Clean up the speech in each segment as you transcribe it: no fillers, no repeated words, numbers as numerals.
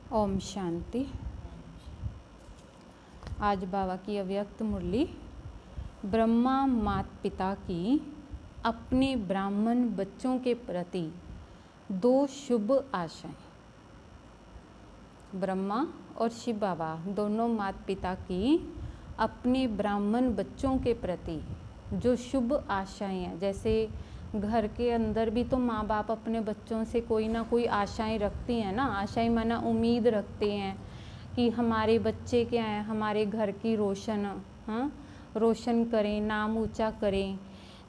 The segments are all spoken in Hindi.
ओम शांति। आज बाबा की अव्यक्त मुरली ब्रह्मा माता पिता की अपने ब्राह्मण बच्चों के प्रति दो शुभ आशाएं। ब्रह्मा और शिव बाबा दोनों माता पिता की अपने ब्राह्मण बच्चों के प्रति जो शुभ आशाएं हैं, जैसे घर के अंदर भी तो माँ बाप अपने बच्चों से कोई ना कोई आशाएं रखती हैं ना। आशाएं माना उम्मीद रखते हैं कि हमारे बच्चे क्या हैं, हमारे घर की रोशन करें, नाम ऊंचा करें।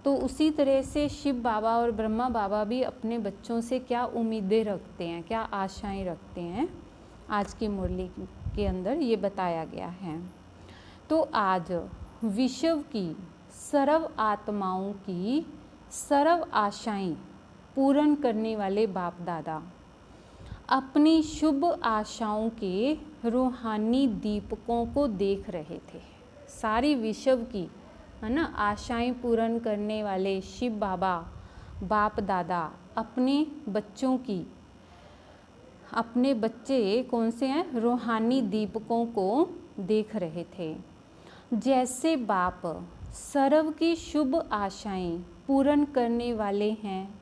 तो उसी तरह से शिव बाबा और ब्रह्मा बाबा भी अपने बच्चों से क्या उम्मीदें रखते हैं, क्या आशाएं रखते हैं, आज की मुरली के अंदर ये बताया गया है। तो आज विश्व की सर्व आत्माओं की सर्व आशाएं पूर्ण करने वाले बाप दादा अपनी शुभ आशाओं के रूहानी दीपकों को देख रहे थे। सारी विश्व की है ना आशाएं पूर्ण करने वाले शिव बाबा बाप दादा अपने बच्चों की, अपने बच्चे कौन से हैं, रूहानी दीपकों को देख रहे थे। जैसे बाप सर्व की शुभ आशाएं पूर्ण करने वाले हैं,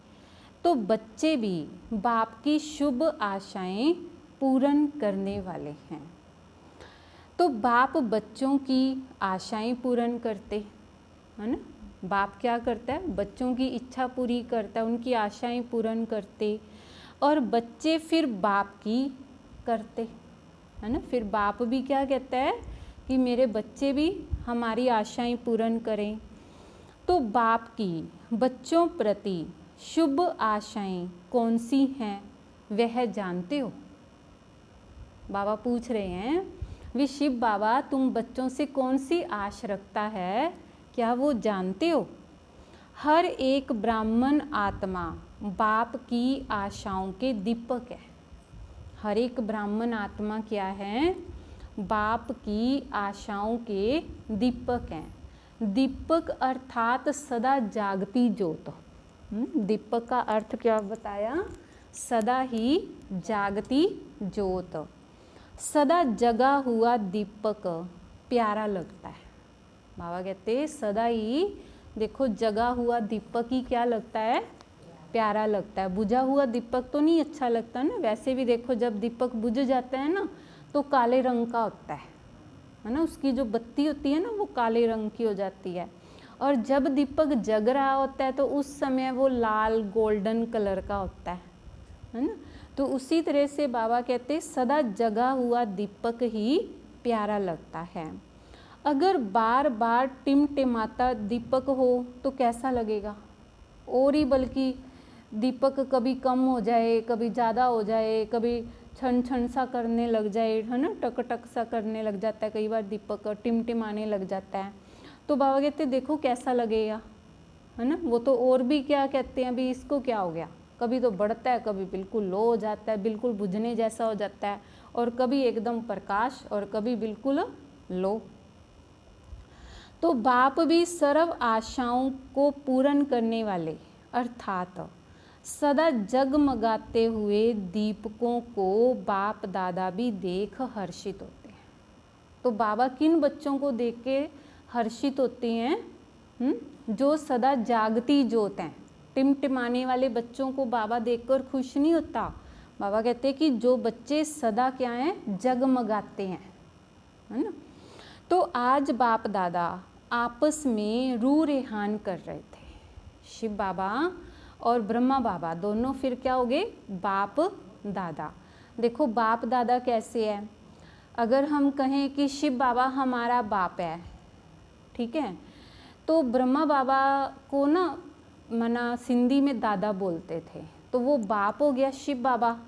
तो बच्चे भी बाप की शुभ आशाएं पूर्ण करने वाले हैं। तो बाप बच्चों की आशाएं पूर्ण करते है ना। बाप क्या करता है, बच्चों की इच्छा पूरी करता है, उनकी आशाएं पूर्ण करते, और बच्चे फिर बाप की करते है ना। फिर बाप भी क्या कहता है कि मेरे बच्चे भी हमारी आशाएं पूर्ण करें। तो बाप की बच्चों प्रति शुभ आशाएं कौन सी हैं, वह जानते हो? बाबा पूछ रहे हैं, वे शिव बाबा तुम बच्चों से कौन सी आश रखता है, क्या वो जानते हो? हर एक ब्राह्मण आत्मा बाप की आशाओं के दीपक है। हर एक ब्राह्मण आत्मा क्या है, बाप की आशाओं के दीपक हैं। दीपक अर्थात सदा जागती ज्योत। दीपक का अर्थ क्या बताया, सदा ही जागती ज्योत। सदा जगा हुआ दीपक प्यारा लगता है। बाबा कहते हैं सदा ही देखो जगा हुआ दीपक ही क्या लगता है, प्यारा लगता है। बुझा हुआ दीपक तो नहीं अच्छा लगता ना। वैसे भी देखो जब दीपक बुझ जाता है ना तो काले रंग का होता है ना। उसकी जो बत्ती होती है ना वो काले रंग की हो जाती है, और जब दीपक जग रहा होता है तो उस समय वो लाल गोल्डन कलर का होता है ना। तो उसी तरह से बाबा कहते हैं सदा जगा हुआ दीपक ही प्यारा लगता है। अगर बार बार टिमटिमाता दीपक हो तो कैसा लगेगा, और ही बल्कि दीपक कभी कम हो जाए, कभी ज़्यादा हो जाए, कभी छन छन सा करने लग जाए है ना, टक टक सा करने लग जाता है, कई बार दीपक टिमटिमाने लग जाता है। तो बाबा कहते देखो कैसा लगेगा है ना। वो तो और भी क्या कहते हैं, अभी इसको क्या हो गया, कभी तो बढ़ता है, कभी बिल्कुल लो हो जाता है, बिल्कुल बुझने जैसा हो जाता है, और कभी एकदम प्रकाश और कभी बिल्कुल लो। तो बाप भी सर्व आशाओं को पूर्ण करने वाले अर्थात सदा जगमगाते हुए दीपकों को बाप दादा भी देख हर्षित होते हैं। तो बाबा किन बच्चों को देख के हर्षित होते हैं, जो सदा जागती ज्योत हैं। टिमटिमाने वाले बच्चों को बाबा देखकर खुश नहीं होता। बाबा कहते हैं कि जो बच्चे सदा क्या हैं, जगमगाते हैं है ना। तो आज बाप दादा आपस में रू रेहान कर रहे थे। शिव बाबा और ब्रह्मा बाबा दोनों फिर क्या हो गए, बाप दादा। देखो बाप दादा कैसे है, अगर हम कहें कि शिव बाबा हमारा बाप है, ठीक है, तो ब्रह्मा बाबा को ना मना सिंधी में दादा बोलते थे, तो वो बाप हो गया शिव बाबा।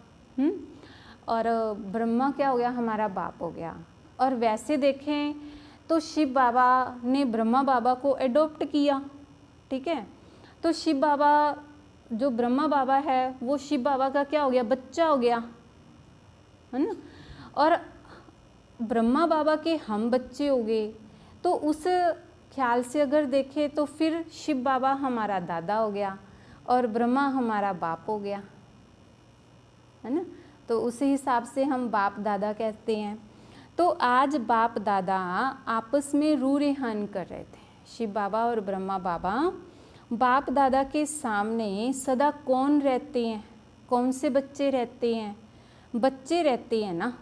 और ब्रह्मा क्या हो गया, हमारा बाप हो गया। और वैसे देखें तो शिव बाबा ने ब्रह्मा बाबा को एडॉप्ट किया, ठीक है। तो शिव बाबा जो ब्रह्मा बाबा है वो शिव बाबा का क्या हो गया, बच्चा हो गया है ना। और ब्रह्मा बाबा के हम बच्चे हो गए। तो उस ख्याल से अगर देखें तो फिर शिव बाबा हमारा दादा हो गया और ब्रह्मा हमारा बाप हो गया है ना। तो उसी हिसाब से हम बाप दादा कहते हैं। तो आज बाप दादा आपस में रू रेहान कर रहे थे। शिव बाबा और ब्रह्मा बाबा बाप दादा के सामने सदा कौन रहते हैं, कौन से बच्चे रहते हैं, बच्चे रहते हैं ना,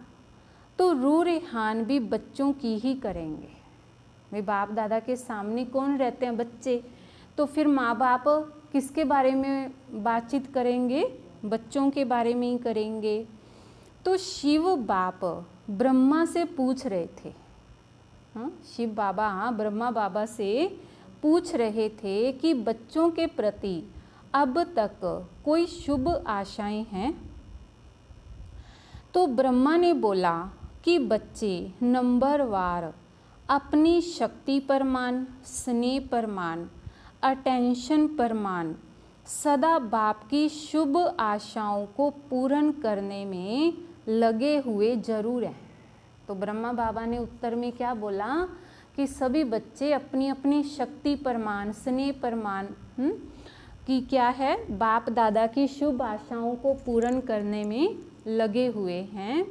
तो रू रेहान भी बच्चों की ही करेंगे। वे बाप दादा के सामने कौन रहते हैं, बच्चे, तो फिर माँ बाप किसके बारे में बातचीत करेंगे, बच्चों के बारे में ही करेंगे। तो शिव बाप ब्रह्मा से पूछ रहे थे, हाँ, शिव बाबा ब्रह्मा बाबा से पूछ रहे थे कि बच्चों के प्रति अब तक कोई शुभ आशाएं हैं। तो ब्रह्मा ने बोला कि बच्चे नंबरवार अपनी शक्ति परमान, स्नेह परमान, अटेंशन परमान सदा बाप की शुभ आशाओं को पूर्ण करने में लगे हुए जरूर हैं। तो ब्रह्मा बाबा ने उत्तर में क्या बोला कि सभी बच्चे अपनी अपनी शक्ति परमान, स्नेह परमान कि क्या है, बाप दादा की शुभ आशाओं को पूर्ण करने में लगे हुए हैं।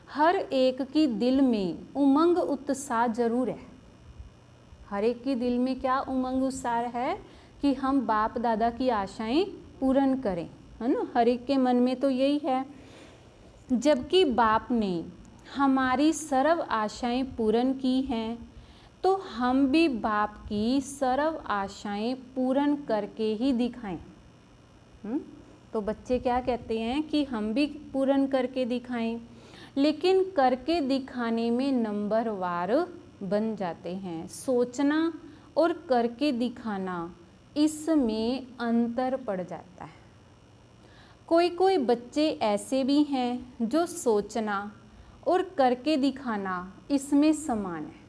हर एक की दिल में उमंग उत्साह जरूर है। हर एक की दिल में क्या उमंग उत्साह है कि हम बाप दादा की आशाएं पूर्ण करें, है ना। हर एक के मन में तो यही है। जबकि बाप ने हमारी सर्व आशाएं पूर्ण की हैं, तो हम भी बाप की सर्व आशाएं पूर्ण करके ही दिखाएं। तो बच्चे क्या कहते हैं कि हम भी पूर्ण करके दिखाएं, लेकिन करके दिखाने में नंबरवार बन जाते हैं। सोचना और करके दिखाना, इसमें अंतर पड़ जाता है। कोई कोई बच्चे ऐसे भी हैं जो सोचना और करके दिखाना इसमें समान है,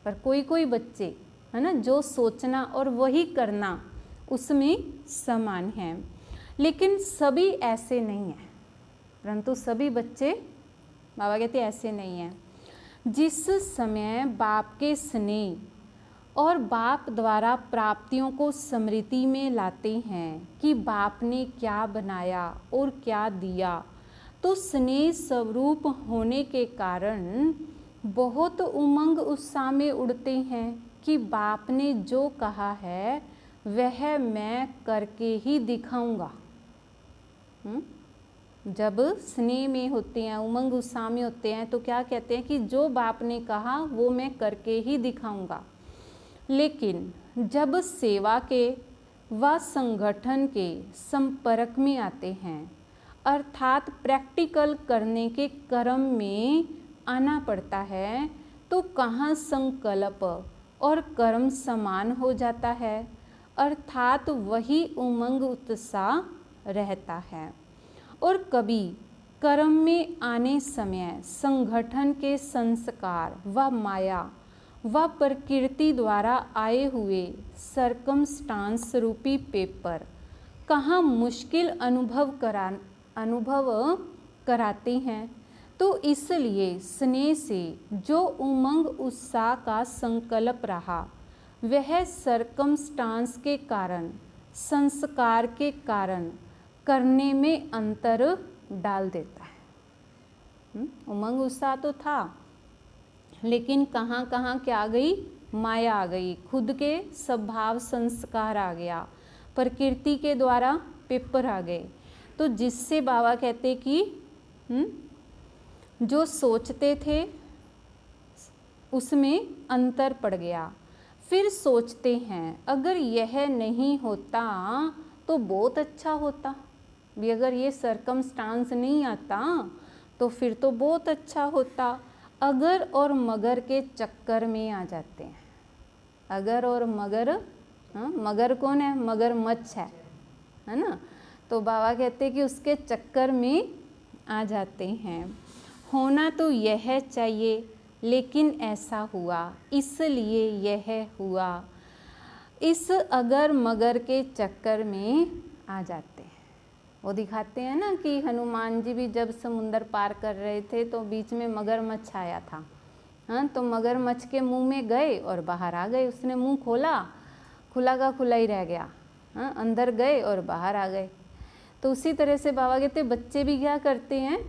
पर कोई कोई बच्चे है ना जो सोचना और वही करना उसमें समान है। लेकिन सभी ऐसे नहीं हैं, परंतु सभी बच्चे बाबा कहते ऐसे नहीं हैं। जिस समय बाप के स्नेह और बाप द्वारा प्राप्तियों को स्मृति में लाते हैं कि बाप ने क्या बनाया और क्या दिया, तो स्नेह स्वरूप होने के कारण बहुत उमंग उत्साह में उड़ते हैं कि बाप ने जो कहा है वह मैं करके ही दिखाऊंगा। जब स्नेह में होते हैं, उमंग उत्साह में होते हैं, तो क्या कहते हैं कि जो बाप ने कहा वो मैं करके ही दिखाऊंगा। लेकिन जब सेवा के व संगठन के संपर्क में आते हैं, अर्थात प्रैक्टिकल करने के क्रम में आना पड़ता है, तो कहाँ संकल्प और कर्म समान हो जाता है, अर्थात वही उमंग उत्साह रहता है। और कभी कर्म में आने समय संगठन के संस्कार व माया व प्रकृति द्वारा आए हुए सर्कमस्टांस रूपी पेपर कहाँ मुश्किल अनुभव कराते हैं। तो इसलिए स्नेह से जो उमंग उत्साह का संकल्प रहा, वह सर्कमस्टांस के कारण, संस्कार के कारण करने में अंतर डाल देता है। उमंग उत्साह तो था, लेकिन कहाँ कहाँ क्या आ गई, माया आ गई, खुद के स्वभाव संस्कार आ गया, प्रकृति के द्वारा पेपर आ गए। तो जिससे बाबा कहते कि जो सोचते थे उसमें अंतर पड़ गया। फिर सोचते हैं अगर यह नहीं होता तो बहुत अच्छा होता भी, अगर ये सर्कमस्टांस नहीं आता तो फिर तो बहुत अच्छा होता। अगर और मगर के चक्कर में आ जाते हैं। अगर और मगर, हाँ, मगर कौन है, मगरमच्छ है ना। तो बाबा कहते कि उसके चक्कर में आ जाते हैं। होना तो यह चाहिए, लेकिन ऐसा हुआ इसलिए यह हुआ। इस अगर मगर के चक्कर में आ जाते हैं। वो दिखाते हैं ना कि हनुमान जी भी जब समुंदर पार कर रहे थे तो बीच में मगरमच्छ आया था, हाँ, तो मगरमच्छ के मुंह में गए और बाहर आ गए। उसने मुंह खोला, खुला का खुला ही रह गया, हाँ, अंदर गए और बाहर आ गए। तो उसी तरह से बाबा कहते बच्चे भी क्या करते हैं,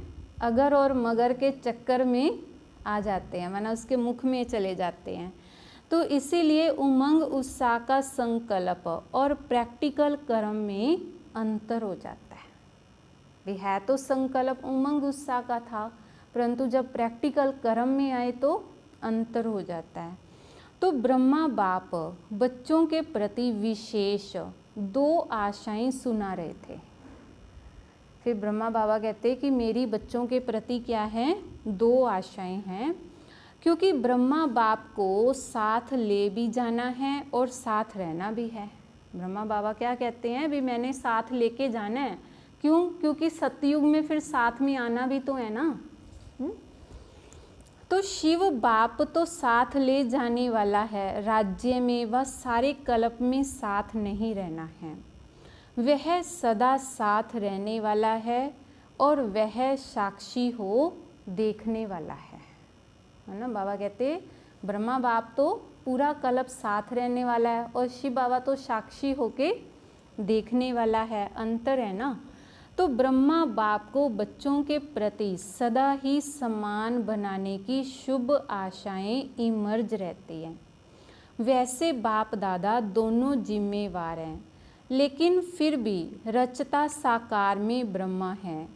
अगर और मगर के चक्कर में आ जाते हैं, माना उसके मुख में चले जाते हैं। तो इसीलिए उमंग उत्साह का संकल्प और प्रैक्टिकल कर्म में अंतर हो जाता है। भी है तो संकल्प उमंग उत्साह का था, परंतु जब प्रैक्टिकल कर्म में आए तो अंतर हो जाता है। तो ब्रह्मा बाप बच्चों के प्रति विशेष 2 आशाएं सुना रहे थे। फिर ब्रह्मा बाबा कहते कि मेरी बच्चों के प्रति क्या है, 2 आशाएं हैं, क्योंकि ब्रह्मा बाप को साथ ले भी जाना है और साथ रहना भी है। ब्रह्मा बाबा क्या कहते हैं, भी मैंने साथ लेके जाना है। क्यों? क्योंकि सतयुग में फिर साथ में आना भी तो है ना। तो शिव बाप तो साथ ले जाने वाला है, राज्य में व सारे कल्प में साथ नहीं रहना है। वह सदा साथ रहने वाला है और वह साक्षी हो देखने वाला है ना। बाबा कहते ब्रह्मा बाप तो पूरा कल्प साथ रहने वाला है और शिव बाबा तो साक्षी होके देखने वाला है, अंतर है ना। तो ब्रह्मा बाप को बच्चों के प्रति सदा ही समान बनाने की शुभ आशाएं इमर्ज रहती हैं। वैसे बाप दादा दोनों जिम्मेवार हैं, लेकिन फिर भी रचता साकार में ब्रह्मा है।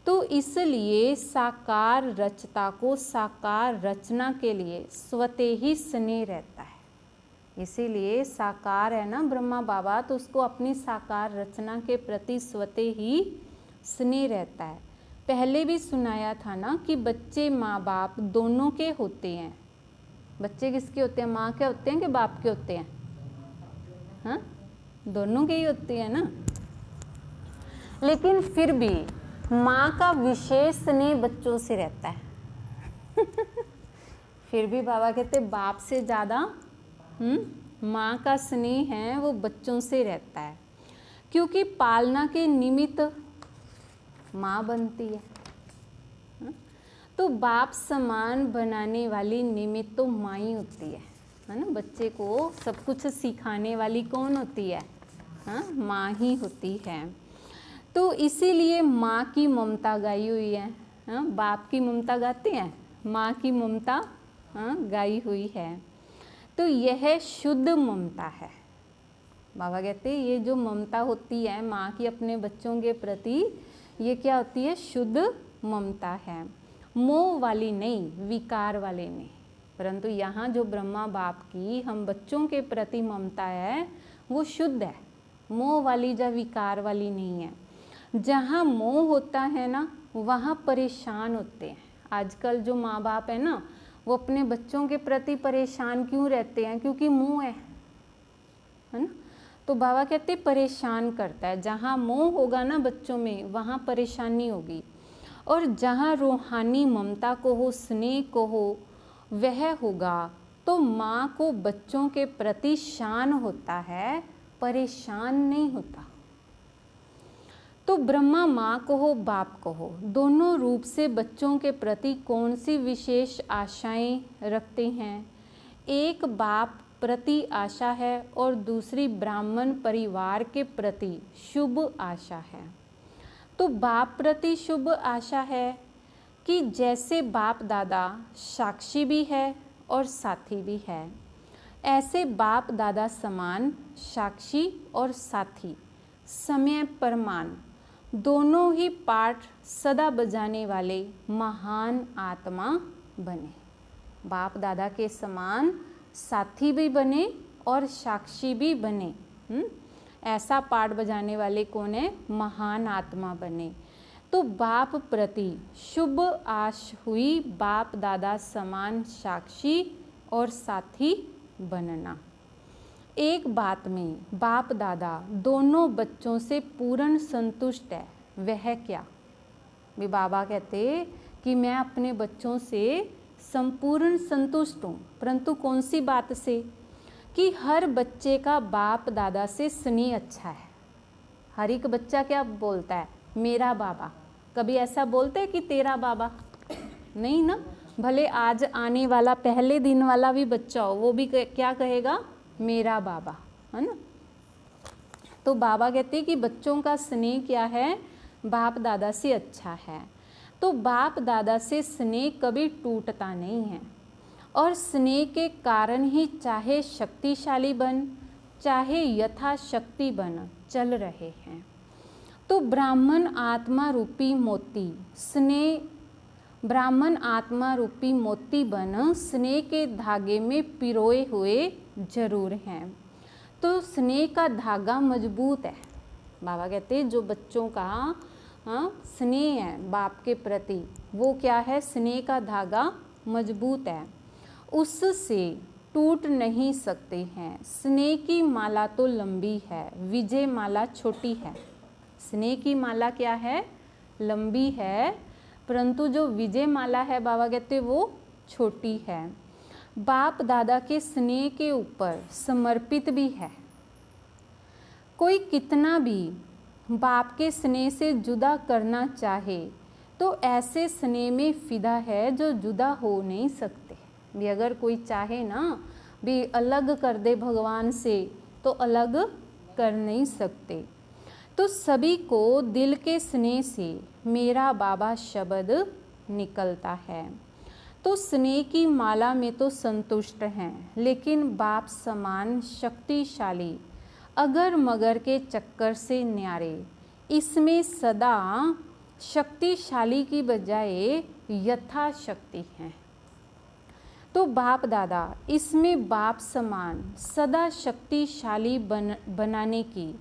तो इसलिए साकार रचता को साकार रचना के लिए स्वतः ही स्नेह रहता है। इसीलिए साकार है ना ब्रह्मा बाबा, तो उसको अपनी साकार रचना के प्रति स्वतः ही स्नेह रहता है। पहले भी सुनाया था ना कि बच्चे माँ बाप दोनों के होते हैं। बच्चे किसके होते हैं, माँ के होते हैं कि बाप के होते हैं? हाँ, दोनों के ही होते हैं ना। लेकिन फिर भी माँ का विशेष स्नेह बच्चों से रहता है। फिर भी बाबा कहते बाप से ज़्यादा माँ का स्नेह है वो बच्चों से रहता है, क्योंकि पालना के निमित्त माँ बनती है। तो बाप समान बनाने वाली निमित्त तो माँ ही होती है ना। बच्चे को सब कुछ सिखाने वाली कौन होती है? हाँ, माँ ही होती है। तो इसीलिए माँ की ममता गाई हुई है। हाँ, बाप की ममता गाते हैं, माँ की ममता गाई हुई है। तो यह शुद्ध ममता है। बाबा कहते हैं ये जो ममता होती है माँ की अपने बच्चों के प्रति, ये क्या होती है? शुद्ध ममता है, मोह वाली नहीं, विकार वाली नहीं। परंतु यहाँ जो ब्रह्मा बाप की हम बच्चों के प्रति ममता है वो शुद्ध है, मोह वाली या विकार वाली नहीं है। जहाँ मोह होता है ना वहाँ परेशान होते हैं। आजकल जो माँ बाप है ना वो अपने बच्चों के प्रति परेशान क्यों रहते हैं? क्योंकि मोह है ना। तो बाबा कहते परेशान करता है। जहाँ मोह होगा ना बच्चों में वहाँ परेशानी होगी, और जहाँ रूहानी ममता को हो, स्नेह को हो, वह होगा तो माँ को बच्चों के प्रति शान होता है, परेशान नहीं होता। तो ब्रह्मा माँ को हो बाप को हो, दोनों रूप से बच्चों के प्रति कौन सी विशेष आशाएं रखते हैं? एक बाप प्रति आशा है और दूसरी ब्राह्मण परिवार के प्रति शुभ आशा है। तो बाप प्रति शुभ आशा है कि जैसे बाप दादा साक्षी भी है और साथी भी है, ऐसे बाप दादा समान साक्षी और साथी समय प्रमाण दोनों ही पाठ सदा बजाने वाले महान आत्मा बने। बाप दादा के समान साथी भी बने और साक्षी भी बने। ऐसा पाठ बजाने वाले कौन है? महान आत्मा बने। तो बाप प्रति शुभ आश हुई बाप दादा समान साक्षी और साथी बनना। एक बात में बाप दादा दोनों बच्चों से पूर्ण संतुष्ट है। वह क्या? भी बाबा कहते कि मैं अपने बच्चों से संपूर्ण संतुष्ट हूँ, परंतु कौन सी बात से? कि हर बच्चे का बाप दादा से स्नेह अच्छा है। हर एक बच्चा क्या बोलता है? मेरा बाबा। कभी ऐसा बोलते है कि तेरा बाबा? नहीं ना। भले आज आने वाला पहले दिन वाला भी बच्चा हो, वो भी क्या कहेगा? मेरा बाबा, है ना। तो बाबा कहते हैं कि बच्चों का स्नेह क्या है? बाप दादा से अच्छा है। तो बाप दादा से स्नेह कभी टूटता नहीं है, और स्नेह के कारण ही चाहे शक्तिशाली बन चाहे यथाशक्ति बन चल रहे हैं। तो ब्राह्मण आत्मा रूपी मोती स्नेह, ब्राह्मण आत्मा रूपी मोती बन स्नेह के धागे में पिरोए हुए जरूर हैं। तो स्नेह का धागा मजबूत है। बाबा कहते हैं जो बच्चों का स्नेह है बाप के प्रति, वो क्या है, स्नेह का धागा मजबूत है, उससे टूट नहीं सकते हैं। स्नेह की माला तो लंबी है, विजय माला छोटी है। स्नेह की माला क्या है, लंबी है, परंतु जो विजय माला है बाबा कहते वो छोटी है। बाप दादा के स्नेह के ऊपर समर्पित भी है। कोई कितना भी बाप के स्नेह से जुदा करना चाहे तो ऐसे स्नेह में फिदा है जो जुदा हो नहीं सकते। भी अगर कोई चाहे ना भी अलग कर दे भगवान से तो अलग कर नहीं सकते। तो सभी को दिल के स्नेह से मेरा बाबा शब्द निकलता है। तो स्नेह की माला में तो संतुष्ट हैं, लेकिन बाप समान शक्तिशाली अगर मगर के चक्कर से न्यारे, इसमें सदा शक्तिशाली की बजाय यथाशक्ति है। तो बाप दादा इसमें बाप समान सदा शक्तिशाली बनाने की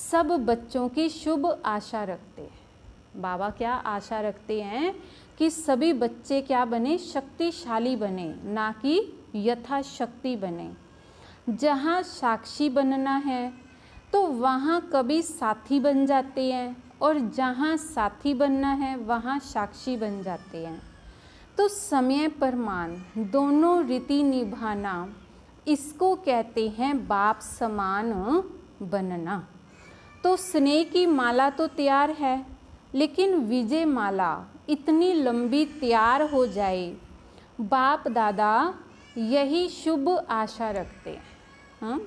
सब बच्चों की शुभ आशा रखते हैं। बाबा क्या आशा रखते हैं कि सभी बच्चे क्या बने, शक्तिशाली बने, ना कि यथाशक्ति बने। जहाँ साक्षी बनना है तो वहाँ कभी साथी बन जाते हैं, और जहाँ साथी बनना है वहाँ साक्षी बन जाते हैं। तो समय प्रमाण दोनों रीति निभाना, इसको कहते हैं बाप समान बनना। तो स्नेह की माला तो तैयार है, लेकिन विजय माला इतनी लंबी तैयार हो जाए, बाप दादा यही शुभ आशा रखते हैं। हाँ,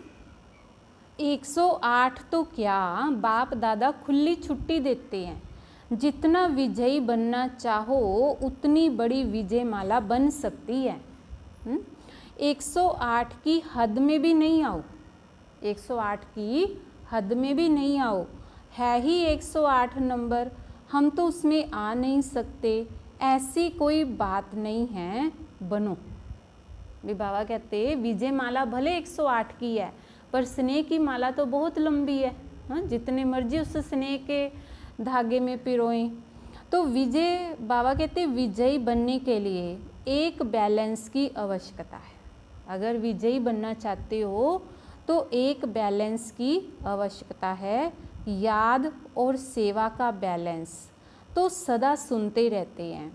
108 तो क्या, बाप दादा खुली छुट्टी देते हैं। जितना विजयी बनना चाहो उतनी बड़ी विजय माला बन सकती है। 108 की हद में भी नहीं आओ, 108 की हद में भी नहीं आओ, है ही 108 नंबर, हम तो उसमें आ नहीं सकते, ऐसी कोई बात नहीं है, बनो। भी बाबा कहते विजय माला भले 108 की है, पर स्नेह की माला तो बहुत लंबी है। हाँ, जितने मर्जी उस स्नेह के धागे में पिरोएं। तो विजय, बाबा कहते विजयी बनने के लिए एक बैलेंस की आवश्यकता है। अगर विजयी बनना चाहते हो तो एक बैलेंस की आवश्यकता है, याद और सेवा का बैलेंस। तो सदा सुनते रहते हैं,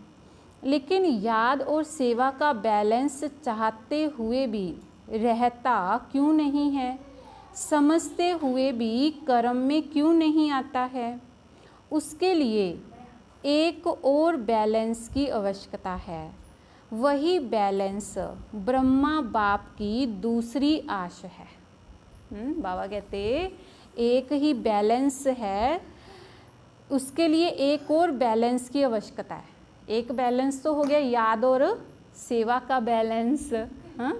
लेकिन याद और सेवा का बैलेंस चाहते हुए भी रहता क्यों नहीं है, समझते हुए भी कर्म में क्यों नहीं आता है। उसके लिए एक और बैलेंस की आवश्यकता है। वही बैलेंस ब्रह्मा बाप की दूसरी आश है। बाबा कहते एक ही बैलेंस है, उसके लिए एक और बैलेंस की आवश्यकता है। एक बैलेंस तो हो गया याद और सेवा का बैलेंस, हाँ,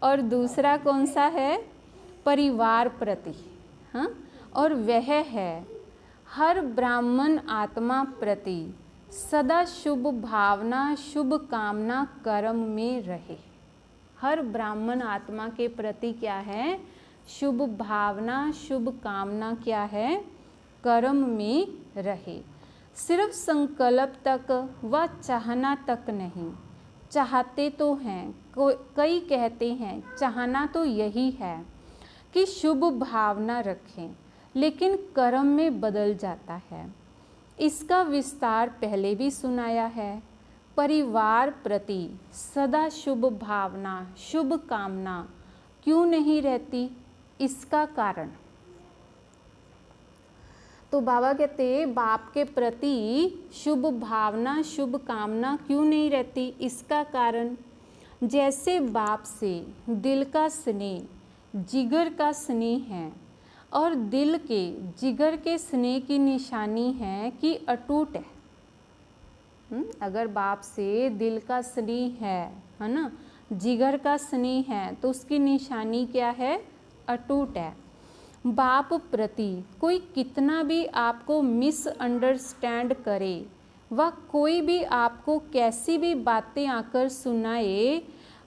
और दूसरा कौन सा है, परिवार प्रति, हाँ, और वह है हर ब्राह्मण आत्मा प्रति सदा शुभ भावना शुभ कामना कर्म में रहे। हर ब्राह्मण आत्मा के प्रति क्या है, शुभ भावना शुभ कामना क्या है, कर्म में रहे। सिर्फ संकल्प तक व चाहना तक नहीं, चाहते तो हैं, कई कहते हैं चाहना तो यही है कि शुभ भावना रखें, लेकिन कर्म में बदल जाता है। इसका विस्तार पहले भी सुनाया है। परिवार प्रति सदा शुभ भावना शुभ कामना क्यों नहीं रहती, इसका कारण। तो बाबा कहते बाप के प्रति शुभ भावना शुभ कामना क्यों नहीं रहती, इसका कारण जैसे बाप से दिल का स्नेह जिगर का स्नेह है, और दिल के जिगर के स्नेह की निशानी है कि अटूट है। अगर बाप से दिल का स्नेह है ना, जिगर का स्नेह है, तो उसकी निशानी क्या है? अटूट है। बाप प्रति कोई कितना भी आपको मिसअंडरस्टैंड करे, वह कोई भी आपको कैसी भी बातें आकर सुनाए,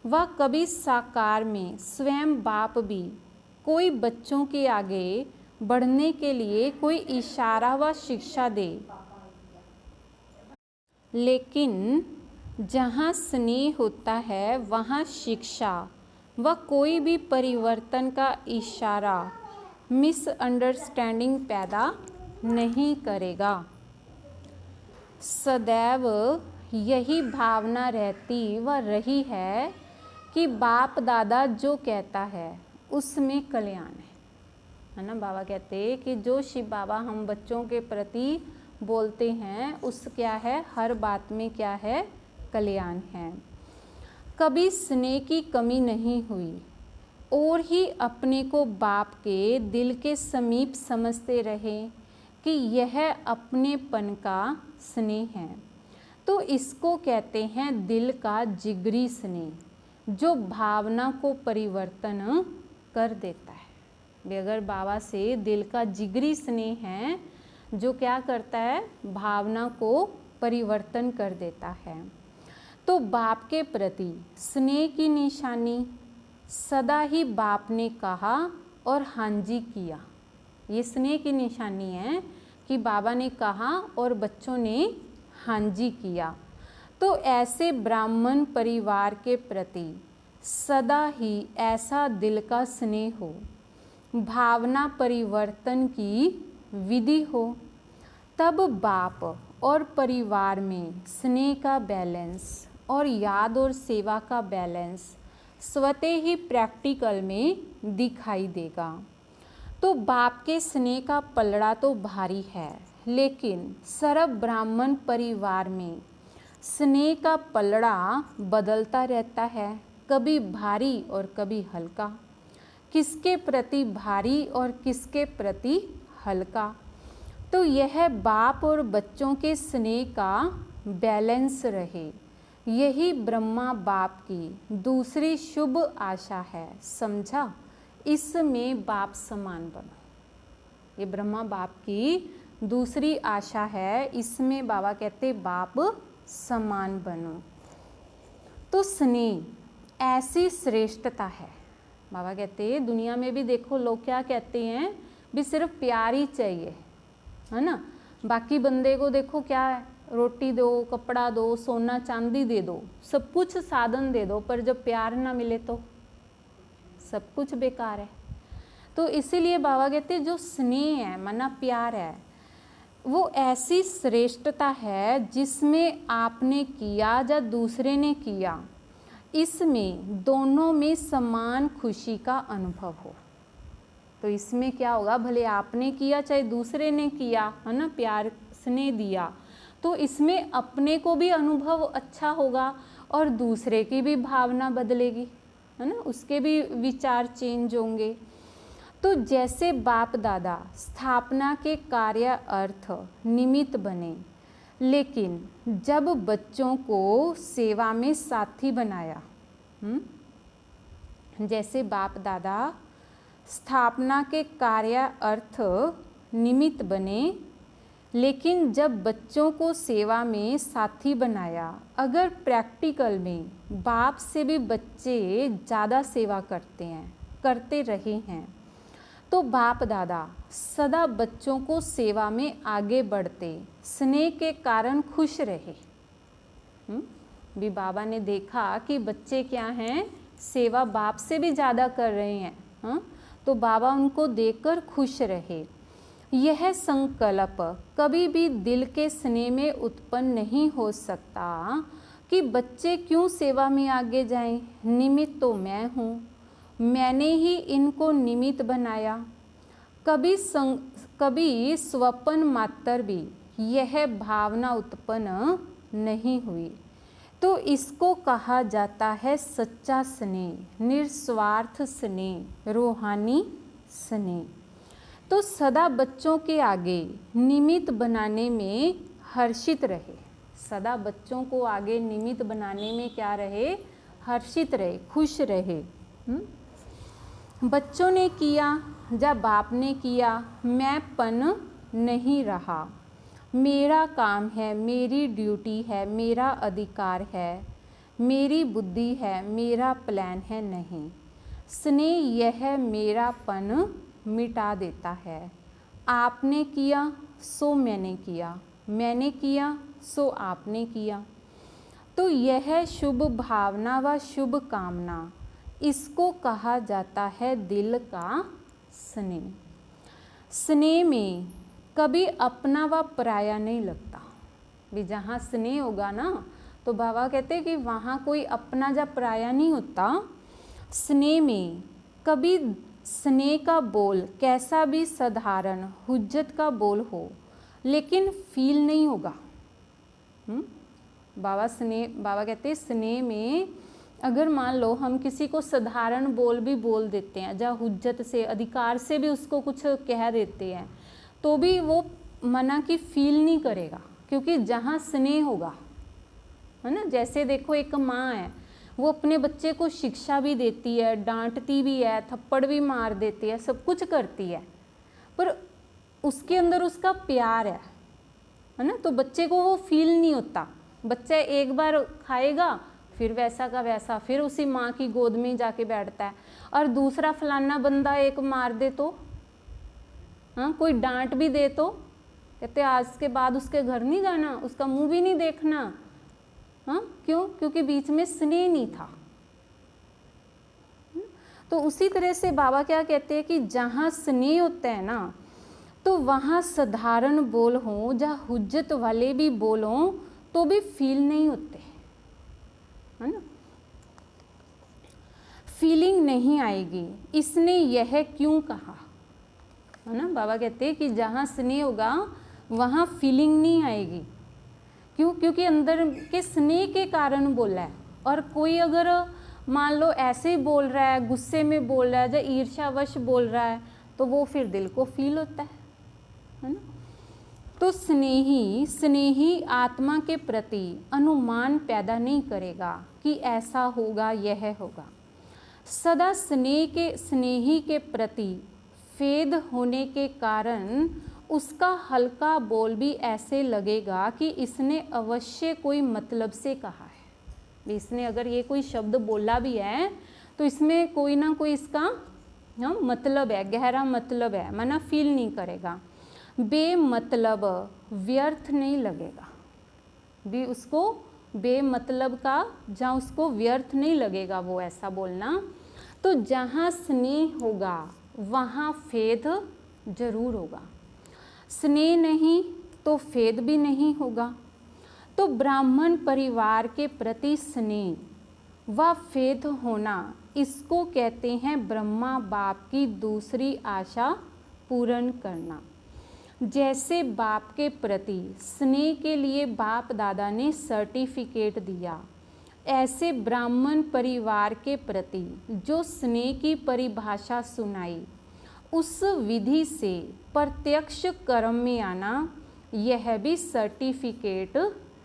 वह कभी साकार में स्वयं बाप भी कोई बच्चों के आगे बढ़ने के लिए कोई इशारा व शिक्षा दे, लेकिन जहाँ स्नेह होता है वहाँ शिक्षा व कोई भी परिवर्तन का इशारा मिसअंडरस्टैंडिंग पैदा नहीं करेगा। सदैव यही भावना रहती व रही है कि बाप दादा जो कहता है उसमें कल्याण है ना। बाबा कहते हैं कि जो शिव बाबा हम बच्चों के प्रति बोलते हैं उस क्या है, हर बात में क्या है, कल्याण है। कभी स्नेह की कमी नहीं हुई और ही अपने को बाप के दिल के समीप समझते रहे कि यह अपनेपन का स्नेह है। तो इसको कहते हैं दिल का जिगरी स्नेह, जो भावना को परिवर्तन कर देता है। अगर बाबा से दिल का जिगरी स्नेह है जो क्या करता है, भावना को परिवर्तन कर देता है। तो बाप के प्रति स्नेह की निशानी सदा ही बाप ने कहा और हाँ जी किया। ये स्नेह की निशानी है कि बाबा ने कहा और बच्चों ने हाँ जी किया। तो ऐसे ब्राह्मण परिवार के प्रति सदा ही ऐसा दिल का स्नेह हो, भावना परिवर्तन की विधि हो, तब बाप और परिवार में स्नेह का बैलेंस और याद और सेवा का बैलेंस स्वतः ही प्रैक्टिकल में दिखाई देगा। तो बाप के स्नेह का पलड़ा तो भारी है, लेकिन सर्व ब्राह्मण परिवार में स्नेह का पलड़ा बदलता रहता है, कभी भारी और कभी हल्का। किसके प्रति भारी और किसके प्रति हल्का। तो यह बाप और बच्चों के स्नेह का बैलेंस रहे, यही ब्रह्मा बाप की दूसरी शुभ आशा है। समझा? इसमें बाप समान बनो, ये ब्रह्मा बाप की दूसरी आशा है। इसमें बाबा कहते बाप समान बनो। तो स्नेह ऐसी श्रेष्ठता है। बाबा कहते हैं दुनिया में भी देखो लोग क्या कहते हैं, भी सिर्फ प्यार ही चाहिए, है ना। बाकी बंदे को देखो क्या है, रोटी दो, कपड़ा दो, सोना चांदी दे दो, सब कुछ साधन दे दो, पर जब प्यार ना मिले तो सब कुछ बेकार है। तो इसीलिए बाबा कहते हैं जो स्नेह है, माना प्यार है, वो ऐसी श्रेष्ठता है जिसमें आपने किया या दूसरे ने किया, इसमें दोनों में समान खुशी का अनुभव हो। तो इसमें क्या होगा, भले आपने किया चाहे दूसरे ने किया, है ना, प्यार स्नेह दिया, तो इसमें अपने को भी अनुभव अच्छा होगा और दूसरे की भी भावना बदलेगी, है ना, उसके भी विचार चेंज होंगे। तो जैसे बाप दादा स्थापना के कार्य अर्थ निमित्त बने, लेकिन जब बच्चों को सेवा में साथी बनाया, जैसे बाप दादा स्थापना के कार्य अर्थ निमित्त बने, लेकिन जब बच्चों को सेवा में साथी बनाया, अगर प्रैक्टिकल में बाप से भी बच्चे ज़्यादा सेवा करते हैं, करते रहे हैं, तो बाप दादा सदा बच्चों को सेवा में आगे बढ़ते स्नेह के कारण खुश रहे। भी बाबा ने देखा कि बच्चे क्या हैं, सेवा बाप से भी ज़्यादा कर रहे हैं, तो बाबा उनको देखकर खुश रहे। यह संकल्प कभी भी दिल के स्नेह में उत्पन्न नहीं हो सकता कि बच्चे क्यों सेवा में आगे जाएं, निमित्त तो मैं हूँ, मैंने ही इनको निमित्त बनाया। कभी स्वप्न मात्र भी यह भावना उत्पन्न नहीं हुई। तो इसको कहा जाता है सच्चा स्नेह, निस्वार्थ स्नेह, रूहानी स्नेह। तो सदा बच्चों के आगे निमित्त बनाने में हर्षित रहे, सदा बच्चों को आगे निमित्त बनाने में क्या रहे, हर्षित रहे, खुश रहे। बच्चों ने किया या बाप ने किया, मैं पन नहीं रहा, मेरा काम है, मेरी ड्यूटी है, मेरा अधिकार है, मेरी बुद्धि है, मेरा प्लान है, नहीं। स्नेह यह मेरापन मिटा देता है। आपने किया सो मैंने किया, मैंने किया सो आपने किया। तो यह शुभ भावना व शुभ कामना, इसको कहा जाता है दिल का स्नेह। स्नेह में कभी अपना व पराया नहीं लगता। भी जहाँ स्नेह होगा ना, तो बाबा कहते हैं कि वहाँ कोई अपना या पराया नहीं होता। स्नेह में कभी स्नेह का बोल कैसा भी साधारण हुज्जत का बोल हो, लेकिन फील नहीं होगा। बाबा कहते हैं स्नेह में अगर मान लो हम किसी को साधारण बोल भी बोल देते हैं, या हुज्जत से, अधिकार से भी उसको कुछ कह देते हैं, तो भी वो मना की फील नहीं करेगा, क्योंकि जहाँ स्नेह होगा, है ना। जैसे देखो एक माँ है, वो अपने बच्चे को शिक्षा भी देती है, डांटती भी है, थप्पड़ भी मार देती है, सब कुछ करती है, पर उसके अंदर उसका प्यार है ना। तो बच्चे को वो फील नहीं होता। बच्चा एक बार खाएगा, फिर वैसा का वैसा, फिर उसी माँ की गोद में ही जाके बैठता है। और दूसरा फलाना बंदा एक मार दे तो, हाँ, कोई डांट भी दे तो कहते आज के बाद उसके घर नहीं जाना, उसका मुंह भी नहीं देखना। हाँ, क्यों? क्योंकि बीच में स्नेह नहीं था। तो उसी तरह से बाबा क्या कहते हैं कि जहाँ स्नेह होता है ना, तो वहाँ साधारण बोल हों या हुज्जत वाले भी बोलों तो भी फील नहीं होते, है ना। फीलिंग नहीं आएगी। इसने यह क्यों कहा, है ना। बाबा कहते हैं कि जहाँ स्नेह होगा वहाँ फीलिंग नहीं आएगी। क्यों? क्योंकि अंदर के स्नेह के कारण बोला है। और कोई अगर मान लो ऐसे ही बोल रहा है, गुस्से में बोल रहा है या ईर्ष्यावश बोल रहा है, तो वो फिर दिल को फील होता है ना। तो स्नेही आत्मा के प्रति अनुमान पैदा नहीं करेगा कि ऐसा होगा, यह होगा। सदा स्नेही के प्रति फेद होने के कारण उसका हल्का बोल भी ऐसे लगेगा कि इसने अवश्य कोई मतलब से कहा है। इसने अगर ये कोई शब्द बोला भी है तो इसमें कोई ना कोई इसका मतलब है, गहरा मतलब है, मना फील नहीं करेगा। बेमतलब व्यर्थ नहीं लगेगा भी उसको, बेमतलब का जहाँ उसको व्यर्थ नहीं लगेगा वो ऐसा बोलना। तो जहाँ स्नेह होगा वहाँ फेद जरूर होगा। स्नेह नहीं तो फेद भी नहीं होगा। तो ब्राह्मण परिवार के प्रति स्नेह व फेद होना, इसको कहते हैं ब्रह्मा बाप की दूसरी आशा पूर्ण करना। जैसे बाप के प्रति स्नेह के लिए बाप दादा ने सर्टिफिकेट दिया, ऐसे ब्राह्मण परिवार के प्रति जो स्नेह की परिभाषा सुनाई, उस विधि से प्रत्यक्ष कर्म में आना, यह भी सर्टिफिकेट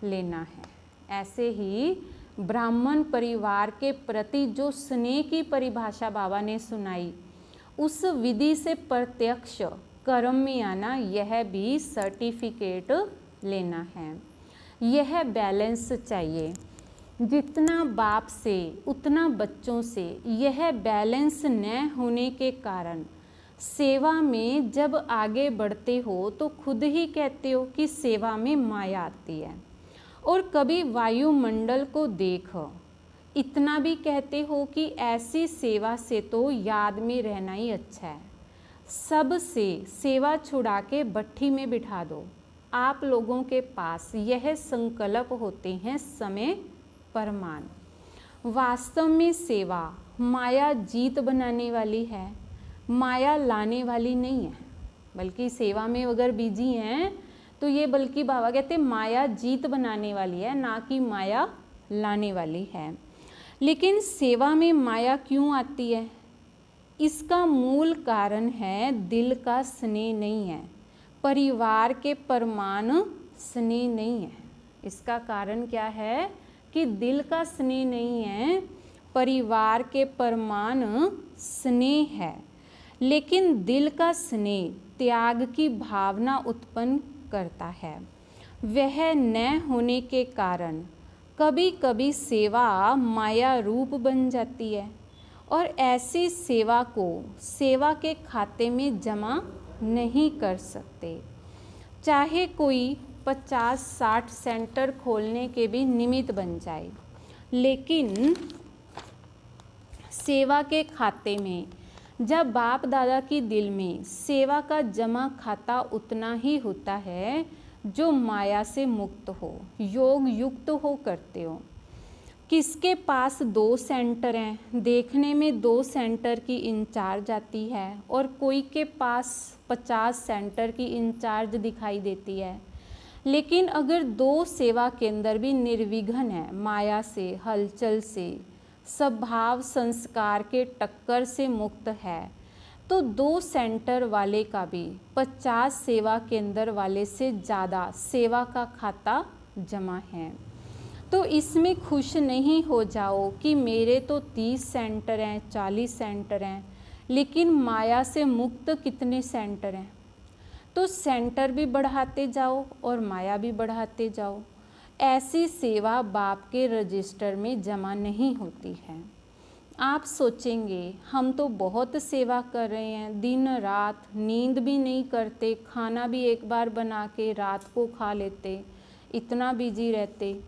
लेना है। ऐसे ही ब्राह्मण परिवार के प्रति जो स्नेह की परिभाषा बाबा ने सुनाई, उस विधि से प्रत्यक्ष कर्म में आना, यह भी सर्टिफिकेट लेना है। यह बैलेंस चाहिए, जितना बाप से उतना बच्चों से। यह बैलेंस न होने के कारण सेवा में जब आगे बढ़ते हो तो खुद ही कहते हो कि सेवा में माया आती है। और कभी वायुमंडल को देखो, इतना भी कहते हो कि ऐसी सेवा से तो याद में रहना ही अच्छा है। सब से सेवा छुड़ा के भट्ठी में बिठा दो। आप लोगों के पास यह संकल्प होते हैं समय प्रमाण। वास्तव में सेवा माया जीत बनाने वाली है, माया लाने वाली नहीं है। बल्कि सेवा में अगर बिजी हैं तो ये बल्कि बाबा कहते हैं माया जीत बनाने वाली है, ना कि माया लाने वाली है। लेकिन सेवा में माया क्यों आती है? इसका मूल कारण है दिल का स्नेह नहीं है, परिवार के प्रमाण स्नेह नहीं है। इसका कारण क्या है कि दिल का स्नेह नहीं है, परिवार के प्रमाण स्नेह है। लेकिन दिल का स्नेह त्याग की भावना उत्पन्न करता है। वह न होने के कारण कभी कभी सेवा माया रूप बन जाती है और ऐसी सेवा को सेवा के खाते में जमा नहीं कर सकते। चाहे कोई 50-60 सेंटर खोलने के भी निमित्त बन जाए, लेकिन सेवा के खाते में जब बाप दादा की दिल में सेवा का जमा खाता उतना ही होता है जो माया से मुक्त हो, योग युक्त हो करते हो। किसके पास 2 सेंटर हैं, देखने में 2 सेंटर की इंचार्ज आती है और कोई के पास 50 सेंटर की इंचार्ज दिखाई देती है। लेकिन अगर 2 सेवा केंद्र भी निर्विघ्न है, माया से, हलचल से, स्वभाव संस्कार के टक्कर से मुक्त है, तो 2 सेंटर वाले का भी 50 सेवा केंद्र वाले से ज़्यादा सेवा का खाता जमा है। तो इसमें खुश नहीं हो जाओ कि मेरे तो 30 सेंटर हैं, 40 सेंटर हैं, लेकिन माया से मुक्त कितने सेंटर हैं। तो सेंटर भी बढ़ाते जाओ और माया भी बढ़ाते जाओ। ऐसी सेवा बाप के रजिस्टर में जमा नहीं होती है। आप सोचेंगे हम तो बहुत सेवा कर रहे हैं, दिन रात नींद भी नहीं करते, खाना भी एक बार बना के रात को खा लेते, इतना बिजी रहते,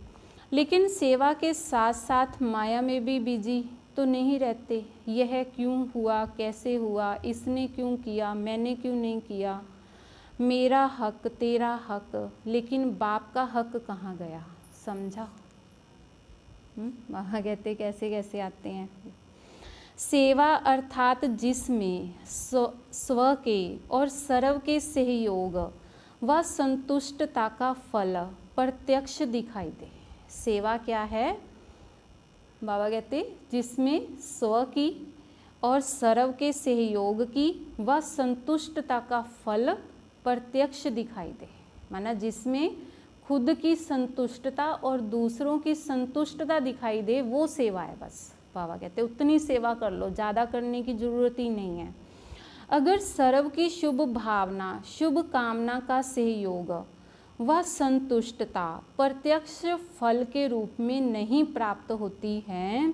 लेकिन सेवा के साथ साथ माया में भी बिजी तो नहीं रहते। यह क्यों हुआ, कैसे हुआ, इसने क्यों किया, मैंने क्यों नहीं किया, मेरा हक, तेरा हक, लेकिन बाप का हक कहाँ गया, समझा? वहाँ कहते कैसे कैसे आते हैं। सेवा अर्थात जिसमें स्व के और सर्व के सहयोग व संतुष्टता का फल प्रत्यक्ष दिखाई दे। सेवा क्या है? बाबा कहते जिसमें स्व की और सर्व के सहयोग की व संतुष्टता का फल प्रत्यक्ष दिखाई दे। माना जिसमें खुद की संतुष्टता और दूसरों की संतुष्टता दिखाई दे, वो सेवा है। बस बाबा कहते उतनी सेवा कर लो, ज़्यादा करने की ज़रूरत ही नहीं है। अगर सर्व की शुभ भावना, शुभ कामना का सहयोग व संतुष्टता प्रत्यक्ष फल के रूप में नहीं प्राप्त होती है,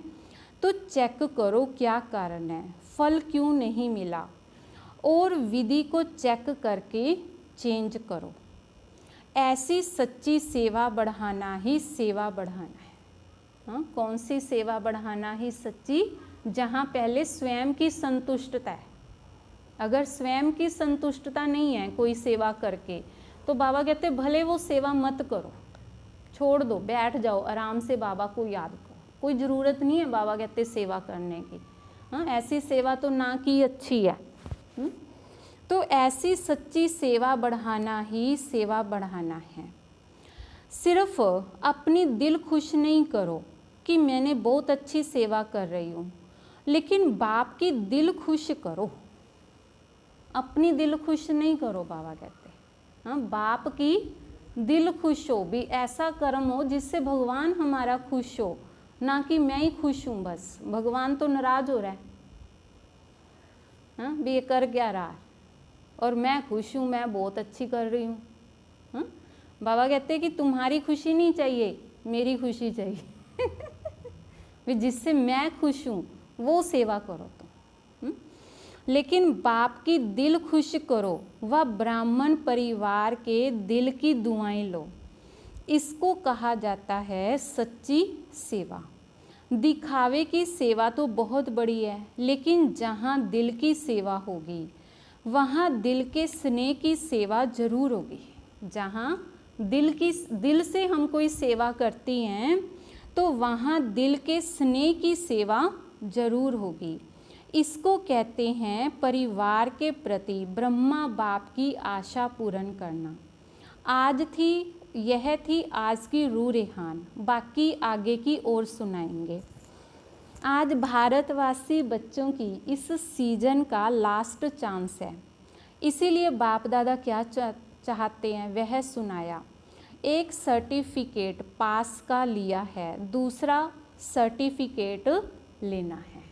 तो चेक करो क्या कारण है, फल क्यों नहीं मिला, और विधि को चेक करके चेंज करो। ऐसी सच्ची सेवा बढ़ाना ही सेवा बढ़ाना है। हाँ, कौन सी सेवा बढ़ाना ही सच्ची? जहाँ पहले स्वयं की संतुष्टता है। अगर स्वयं की संतुष्टता नहीं है कोई सेवा करके, तो बाबा कहते भले वो सेवा मत करो, छोड़ दो, बैठ जाओ आराम से, बाबा को याद करो, कोई ज़रूरत नहीं है बाबा कहते सेवा करने की। हाँ, ऐसी सेवा तो ना की अच्छी है। तो ऐसी सच्ची सेवा बढ़ाना ही सेवा बढ़ाना है। सिर्फ अपनी दिल खुश नहीं करो कि मैंने बहुत अच्छी सेवा कर रही हूँ, लेकिन बाप की दिल खुश करो। अपनी दिल खुश नहीं करो, बाबा कहते। हाँ, बाप की दिल खुश हो, भी ऐसा कर्म हो जिससे भगवान हमारा खुश हो, ना कि मैं ही खुश हूँ बस। भगवान तो नाराज हो रहा है। हाँ, भी ये कर क्या रहा है और मैं खुश हूँ, मैं बहुत अच्छी कर रही हूँ। हाँ, बाबा कहते हैं कि तुम्हारी खुशी नहीं चाहिए, मेरी खुशी चाहिए। भी जिससे मैं खुश हूँ वो सेवा करो तुम। लेकिन बाप की दिल खुश करो व ब्राह्मण परिवार के दिल की दुआएं लो। इसको कहा जाता है सच्ची सेवा। दिखावे की सेवा तो बहुत बड़ी है, लेकिन जहाँ दिल की सेवा होगी वहाँ दिल के स्नेह की सेवा जरूर होगी। जहाँ दिल से हम कोई सेवा करती हैं तो वहाँ दिल के स्नेह की सेवा जरूर होगी। इसको कहते हैं परिवार के प्रति ब्रह्मा बाप की आशा पूर्ण करना। यह थी आज की रूह रेहान, बाकी आगे की ओर सुनाएंगे। आज भारतवासी बच्चों की इस सीजन का लास्ट चांस है, इसीलिए बाप दादा क्या चाहते हैं वह सुनाया। एक सर्टिफिकेट पास का लिया है, दूसरा सर्टिफिकेट लेना है।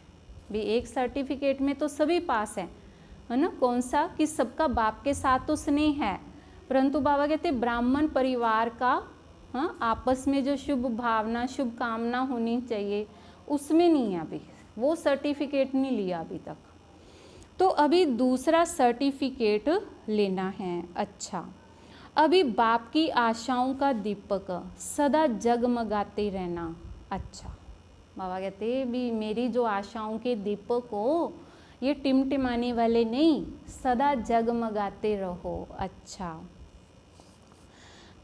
भी एक सर्टिफिकेट में तो सभी पास हैं, है ना, कौन सा, कि सबका बाप के साथ तो स्नेह है, परंतु बाबा कहते ब्राह्मण परिवार का, हाँ, आपस में जो शुभ भावना शुभ कामना होनी चाहिए उसमें नहीं है, अभी वो सर्टिफिकेट नहीं लिया अभी तक। तो अभी दूसरा सर्टिफिकेट लेना है। अच्छा, अभी बाप की आशाओं का दीपक सदा जगमगाते रहना। अच्छा, बाबा कहते भी मेरी जो आशाओं के दीपक हो ये टिमटिमाने वाले नहीं, सदा जगमगाते रहो। अच्छा,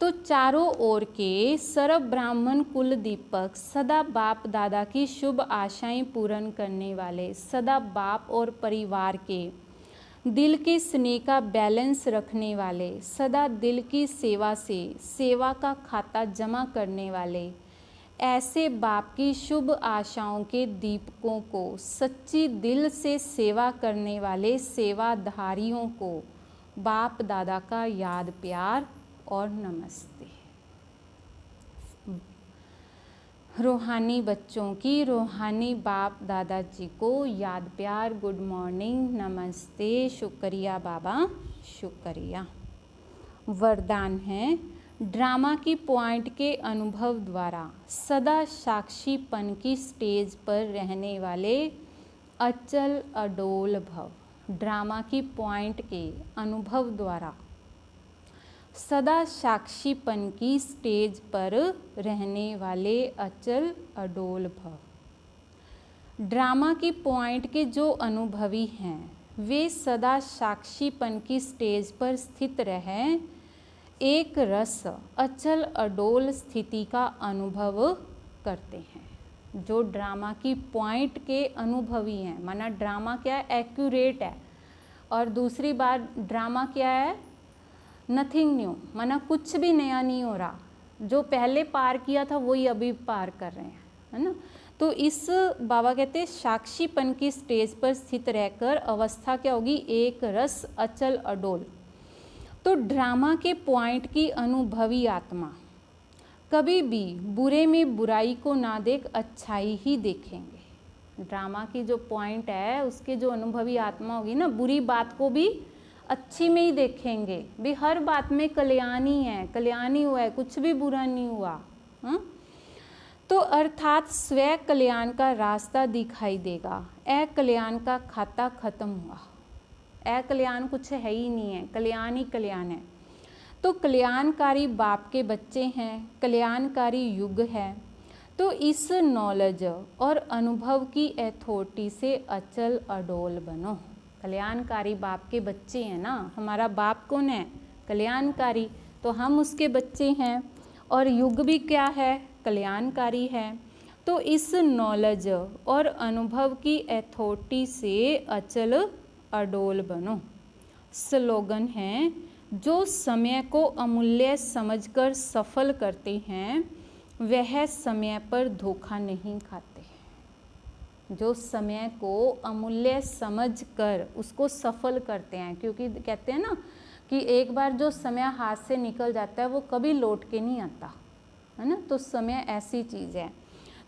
तो चारों ओर के सर्व ब्राह्मण कुल दीपक सदा बाप दादा की शुभ आशाएं पूर्ण करने वाले, सदा बाप और परिवार के दिल के स्नेह का बैलेंस रखने वाले, सदा दिल की सेवा से सेवा का खाता जमा करने वाले, ऐसे बाप की शुभ आशाओं के दीपकों को सच्ची दिल से सेवा करने वाले सेवाधारियों को बाप दादा का याद प्यार और नमस्ते। रूहानी बच्चों की रूहानी बाप दादाजी को याद प्यार, गुड मॉर्निंग, नमस्ते, शुक्रिया बाबा, शुक्रिया। वरदान है, ड्रामा की पॉइंट के अनुभव द्वारा सदा साक्षीपन की स्टेज पर रहने वाले अचल अडोल भव। ड्रामा की पॉइंट के अनुभव द्वारा सदा साक्षीपन की स्टेज पर रहने वाले अचल अडोल भव। ड्रामा की पॉइंट के जो अनुभवी हैं वे सदा साक्षीपन की स्टेज पर स्थित रहें, एक रस अचल अडोल स्थिति का अनुभव करते हैं। जो ड्रामा की पॉइंट के अनुभवी हैं, माना ड्रामा क्या है, एक्यूरेट है, और दूसरी बात ड्रामा क्या है, नथिंग न्यू, माना कुछ भी नया नहीं हो रहा, जो पहले पार किया था वही अभी पार कर रहे हैं, है ना। तो इस बाबा कहते हैं साक्षीपन की स्टेज पर स्थित रहकर अवस्था क्या होगी, एक रस अचल अडोल। तो ड्रामा के पॉइंट की अनुभवी आत्मा कभी भी बुरे में बुराई को ना देख अच्छाई ही देखेंगे। ड्रामा की जो पॉइंट है उसके जो अनुभवी आत्मा होगी ना, बुरी बात को भी अच्छी में ही देखेंगे, भी हर बात में कल्याण ही है, कल्याण ही हुआ है, कुछ भी बुरा नहीं हुआ। हाँ, तो अर्थात स्वयं कल्याण का रास्ता दिखाई देगा, अकल्याण का खाता खत्म हुआ। अकल्याण कुछ है ही नहीं है, कल्याण ही कल्याण है। तो कल्याणकारी बाप के बच्चे हैं, कल्याणकारी युग है। तो इस नॉलेज और अनुभव की अथॉरिटी से अचल अडोल बनो। कल्याणकारी बाप के बच्चे हैं ना, हमारा बाप कौन है, कल्याणकारी, तो हम उसके बच्चे हैं, और युग भी क्या है, कल्याणकारी है। तो इस नॉलेज और अनुभव की अथॉरिटी से अचल अडोल बनो। स्लोगन है, जो समय को अमूल्य समझकर सफल करते हैं वह समय पर धोखा नहीं खाते। जो समय को अमूल्य समझकर उसको सफल करते हैं, क्योंकि कहते हैं ना कि एक बार जो समय हाथ से निकल जाता है वो कभी लौट के नहीं आता, है ना। तो समय ऐसी चीज़ है।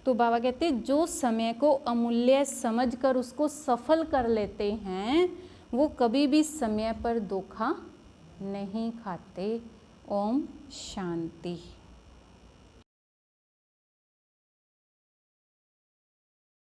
तो बाबा कहते हैं जो समय को अमूल्य समझकर उसको सफल कर लेते हैं वो कभी भी समय पर धोखा नहीं खाते। ओम शांति।